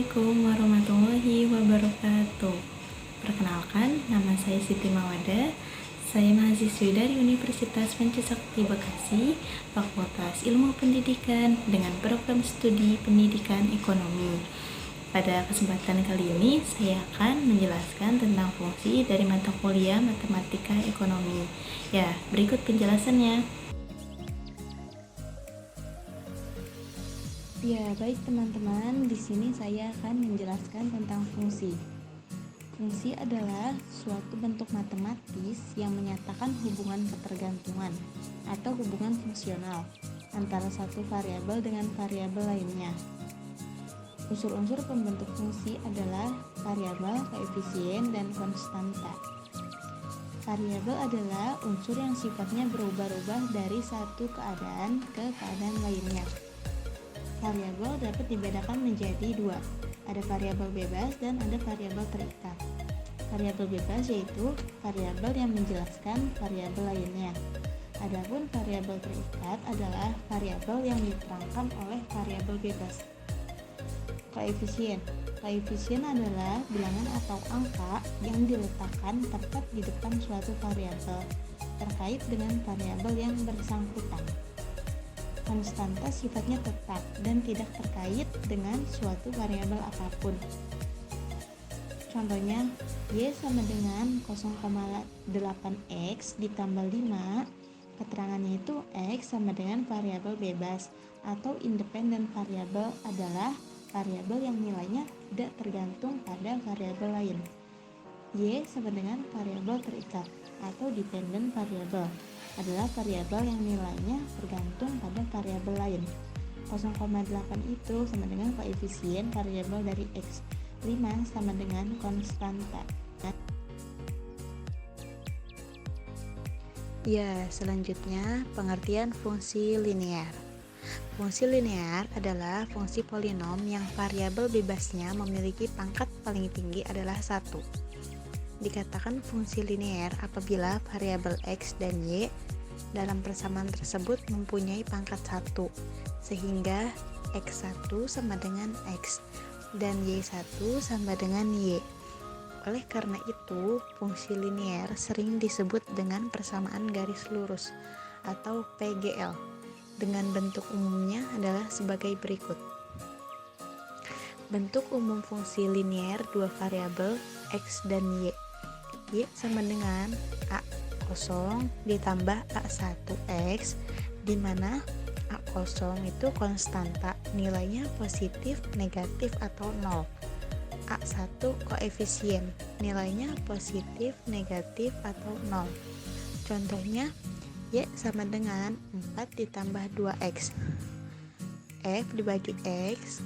Assalamualaikum warahmatullahi wabarakatuh. Perkenalkan, nama saya Siti Mawada. Saya mahasiswi dari Universitas Pancasakti Bekasi, Fakultas Ilmu Pendidikan dengan program studi Pendidikan Ekonomi. Pada kesempatan kali ini, saya akan menjelaskan tentang fungsi dari mata kuliah Matematika Ekonomi. Ya, berikut penjelasannya. Ya, baik teman-teman, di sini saya akan menjelaskan tentang fungsi. Fungsi adalah suatu bentuk matematis yang menyatakan hubungan ketergantungan atau hubungan fungsional antara satu variabel dengan variabel lainnya. Unsur-unsur pembentuk fungsi adalah variabel, koefisien, dan konstanta. Variabel adalah unsur yang sifatnya berubah-ubah dari satu keadaan ke keadaan lainnya. Variabel dapat dibedakan menjadi dua, ada variabel bebas dan ada variabel terikat. Variabel bebas yaitu variabel yang menjelaskan variabel lainnya. Adapun variabel terikat adalah variabel yang diterangkan oleh variabel bebas. Koefisien. Koefisien adalah bilangan atau angka yang diletakkan tepat di depan suatu variabel terkait dengan variabel yang bersangkutan. Konstanta sifatnya tetap dan tidak terkait dengan suatu variabel apapun. Contohnya, Y sama dengan 0,8X ditambah 5, keterangannya itu X sama dengan variabel bebas atau independen variabel adalah variabel yang nilainya tidak tergantung pada variabel lain. Y sama dengan variabel terikat atau dependent variable adalah variabel yang nilainya tergantung pada variabel lain. 0,8 itu sama dengan koefisien variabel dari X. 5 sama dengan konstanta. Ya, selanjutnya pengertian fungsi linear. Fungsi linear adalah fungsi polinom yang variabel bebasnya memiliki pangkat paling tinggi adalah 1. Dikatakan fungsi linear apabila variabel X dan Y dalam persamaan tersebut mempunyai pangkat 1, sehingga X1 sama dengan X dan Y1 sama dengan Y. Oleh karena itu, fungsi linear sering disebut dengan persamaan garis lurus atau PGL. Dengan bentuk umumnya adalah sebagai berikut. Bentuk umum fungsi linear dua variabel X dan Y. Y sama dengan A0 ditambah A1X, di mana A0 itu konstanta, nilainya positif, negatif, atau 0. A1 koefisien, nilainya positif, negatif, atau 0. Contohnya, Y sama dengan 4 ditambah 2X. F dibagi X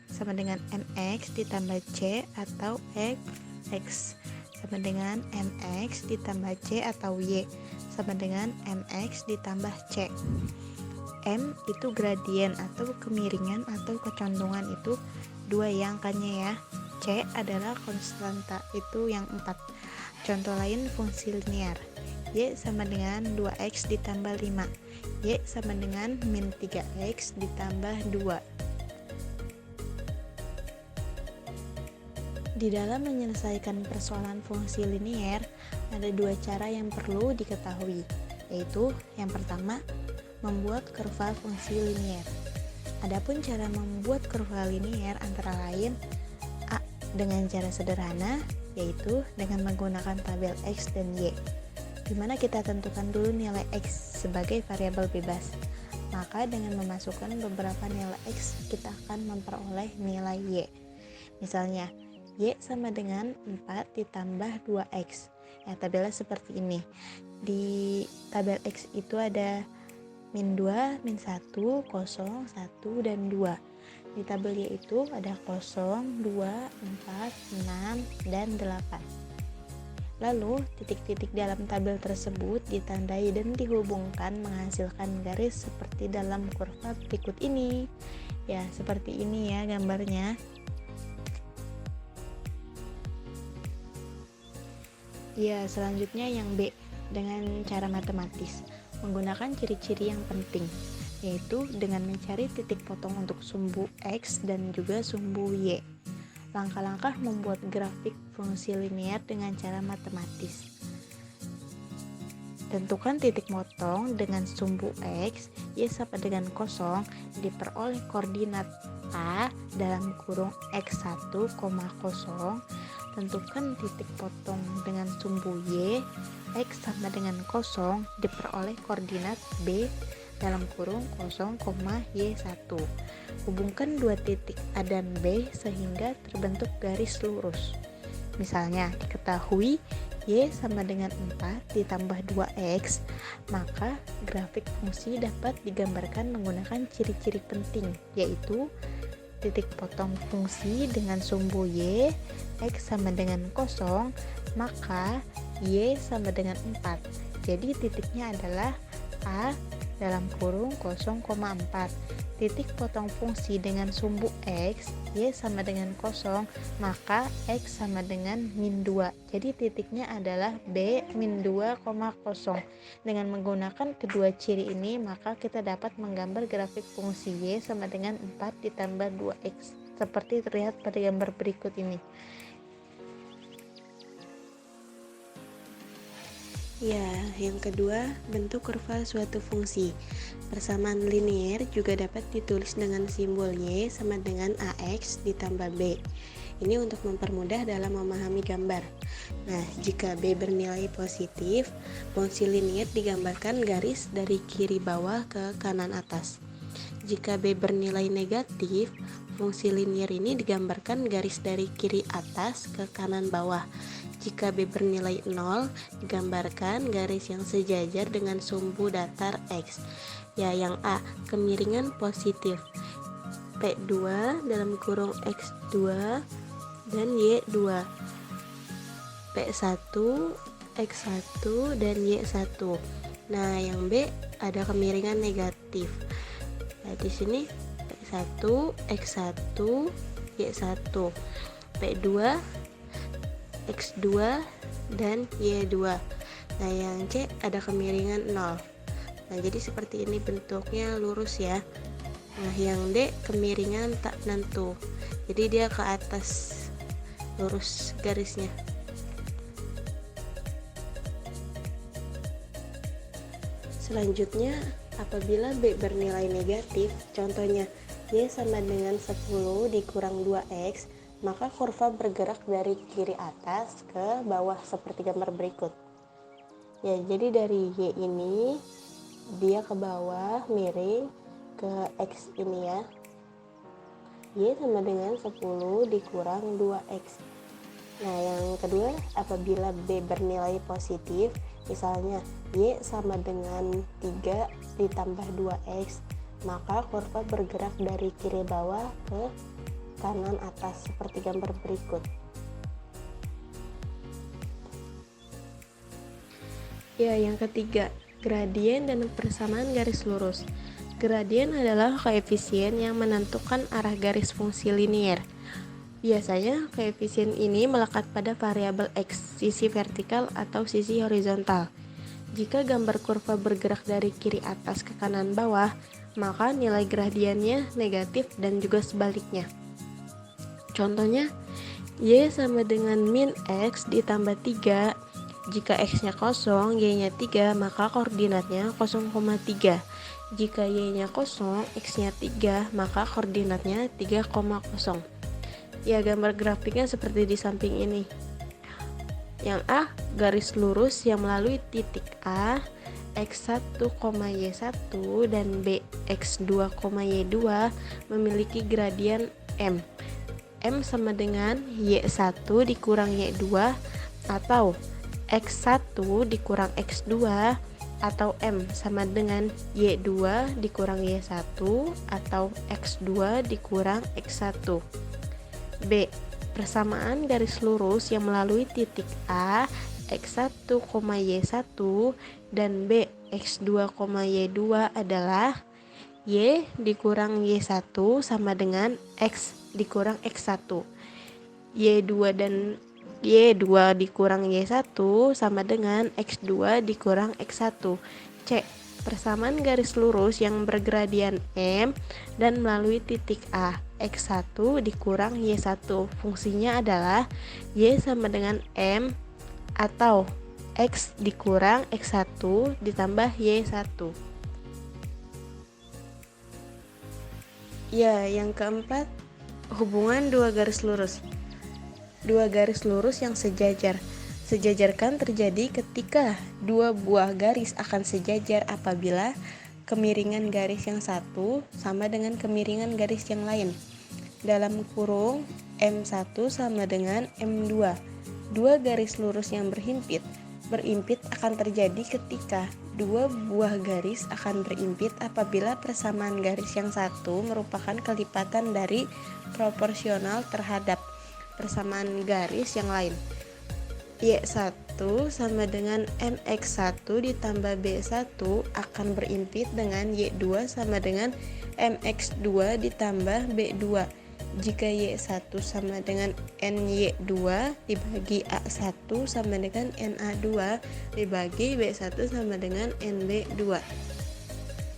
sama dengan MX ditambah C atau X sama dengan MX ditambah C atau Y sama dengan MX ditambah C. M itu gradien atau kemiringan atau kecondongan, itu 2 ya angkanya ya. C adalah konstanta, itu yang 4. Contoh lain fungsi linear. Y sama dengan 2X ditambah 5. Y sama dengan min 3X ditambah 2. Di dalam menyelesaikan persoalan fungsi linear, ada 2 cara yang perlu diketahui, yaitu yang pertama, membuat kurva fungsi linear. Adapun cara membuat kurva linear antara lain A. Dengan cara sederhana, yaitu dengan menggunakan tabel X dan Y, di mana kita tentukan dulu nilai X sebagai variabel bebas. Maka dengan memasukkan beberapa nilai X, kita akan memperoleh nilai Y. Misalnya, Y sama dengan 4 ditambah 2X. Tabelnya seperti ini. Di tabel X itu ada min 2, min 1, 0, 1, dan 2. Di tabel Y itu ada 0, 2, 4, 6, dan 8. Lalu, titik-titik dalam tabel tersebut ditandai dan dihubungkan menghasilkan garis seperti dalam kurva berikut ini. Ya, seperti ini ya gambarnya. Ya, selanjutnya yang B, dengan cara matematis, menggunakan ciri-ciri yang penting. yaitu dengan mencari titik potong untuk sumbu X dan juga sumbu Y. Langkah-langkah membuat grafik fungsi linear dengan cara matematis. Tentukan titik potong dengan sumbu X, Y sama dengan 0, diperoleh koordinat A dalam kurung X1, 0. Tentukan titik potong dengan sumbu Y, X sama dengan 0, diperoleh koordinat B dalam kurung 0, Y1. Hubungkan dua titik A dan B sehingga terbentuk garis lurus. Misalnya, diketahui Y sama dengan 4 ditambah 2X, maka grafik fungsi dapat digambarkan menggunakan ciri-ciri penting, yaitu titik potong fungsi dengan sumbu Y, X sama dengan 0, maka Y sama dengan 4. Jadi titiknya adalah A dalam kurung 0,4. Titik potong fungsi dengan sumbu X, Y sama dengan 0, maka X sama dengan min 2. Jadi titiknya adalah B min 2,0. Dengan menggunakan kedua ciri ini, maka kita dapat menggambar grafik fungsi Y sama dengan 4 ditambah 2X, seperti terlihat pada gambar berikut ini. Ya, yang kedua, bentuk kurva suatu fungsi. Persamaan linear juga dapat ditulis dengan simbol Y sama dengan AX ditambah B. Ini untuk mempermudah dalam memahami gambar. Nah, jika B bernilai positif, fungsi linear digambarkan garis dari kiri bawah ke kanan atas. Jika B bernilai negatif, fungsi linear ini digambarkan garis dari kiri atas ke kanan bawah. Jika B bernilai 0, digambarkan garis yang sejajar dengan sumbu datar X. Ya, yang A, kemiringan positif. P2 dalam kurung X2 dan Y2. P1, X1 dan Y1. Nah, yang B ada kemiringan negatif. Nah, di sini P1, X1, Y1. P2, X2 dan Y2. Nah, yang C ada kemiringan 0. Nah, jadi seperti ini bentuknya lurus ya. Nah, yang D kemiringan tak menentu. Jadi dia ke atas lurus garisnya. Selanjutnya, apabila B bernilai negatif, contohnya Y sama dengan 10 dikurang 2X, maka kurva bergerak dari kiri atas ke bawah seperti gambar berikut. Ya, jadi dari Y ini dia ke bawah miring ke X ini ya. Y sama dengan 10 dikurang 2X. Nah, yang kedua, apabila B bernilai positif, misalnya Y sama dengan 3 ditambah 2X, maka kurva bergerak dari kiri bawah ke kanan atas seperti gambar berikut. Ya, yang ketiga, gradien dan persamaan garis lurus. Gradien adalah koefisien yang menentukan arah garis fungsi linear. Biasanya koefisien ini melekat pada variabel X, sisi vertikal atau sisi horizontal. Jika gambar kurva bergerak dari kiri atas ke kanan bawah, maka nilai gradiennya negatif dan juga sebaliknya. Contohnya, Y sama dengan min X ditambah 3. Jika X-nya 0, Y-nya 3, maka koordinatnya 0,3. Jika Y-nya 0, X-nya 3, maka koordinatnya 3,0. Ya, gambar grafiknya seperti di samping ini. Yang A, garis lurus yang melalui titik A, X1, Y1 dan B, X2, Y2 memiliki gradien M. M sama dengan Y1 dikurang Y2 atau X1 dikurang X2 atau M sama dengan Y2 dikurang Y1 atau X2 dikurang X1. B. Persamaan garis lurus yang melalui titik A, X1, Y1 dan B, X2, Y2 adalah Y dikurang Y1 sama dengan X dikurang X1. Y2 dan Y2 dikurang Y1 sama dengan X2 dikurang X1. C. persamaan garis lurus yang bergradian M dan melalui titik A. X1 dikurang Y1. Fungsinya adalah Y sama dengan M atau X dikurang X1 ditambah Y1. Ya, yang keempat, hubungan dua garis lurus. Dua garis lurus yang sejajar. Sejajarkan terjadi ketika dua buah garis akan sejajar apabila kemiringan garis yang satu sama dengan kemiringan garis yang lain. Dalam kurung, M1 sama dengan M2. Dua garis lurus yang berimpit akan terjadi ketika dua buah garis akan berimpit apabila persamaan garis yang satu merupakan kelipatan dari proporsional terhadap persamaan garis yang lain. Y1 sama dengan MX1 ditambah B1 akan berimpit dengan Y2 sama dengan MX2 ditambah B2. Jika Y1 sama dengan NY2 dibagi A1 sama dengan NA2 dibagi B1 sama dengan NB2.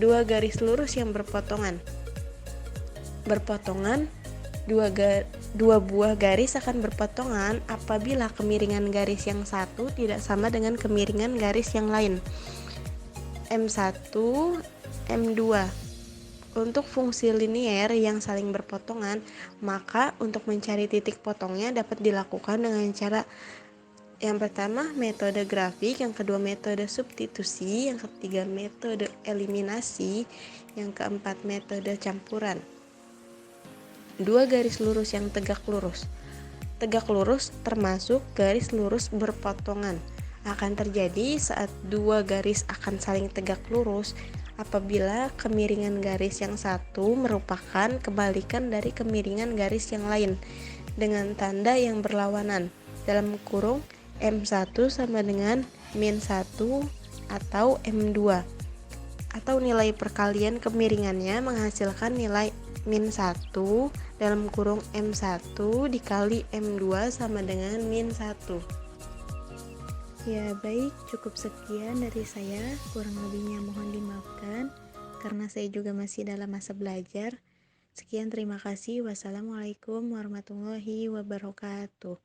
Dua garis lurus yang berpotongan. Dua buah garis akan berpotongan apabila kemiringan garis yang satu tidak sama dengan kemiringan garis yang lain. M1, M2. Untuk fungsi linier yang saling berpotongan, maka untuk mencari titik potongnya dapat dilakukan dengan cara yang pertama metode grafik, yang kedua metode substitusi, yang ketiga metode eliminasi, yang keempat metode campuran. Dua garis lurus yang tegak lurus. Tegak lurus termasuk garis lurus berpotongan. Akan terjadi saat dua garis akan saling tegak lurus apabila kemiringan garis yang satu merupakan kebalikan dari kemiringan garis yang lain dengan tanda yang berlawanan. Dalam kurung, M1 sama dengan -1 atau M2, atau nilai perkalian kemiringannya menghasilkan nilai -1 dalam kurung M1 dikali M2 sama dengan -1. Ya baik, cukup sekian dari saya, kurang lebihnya mohon dimaafkan karena saya juga masih dalam masa belajar. Sekian, terima kasih. Wassalamualaikum warahmatullahi wabarakatuh.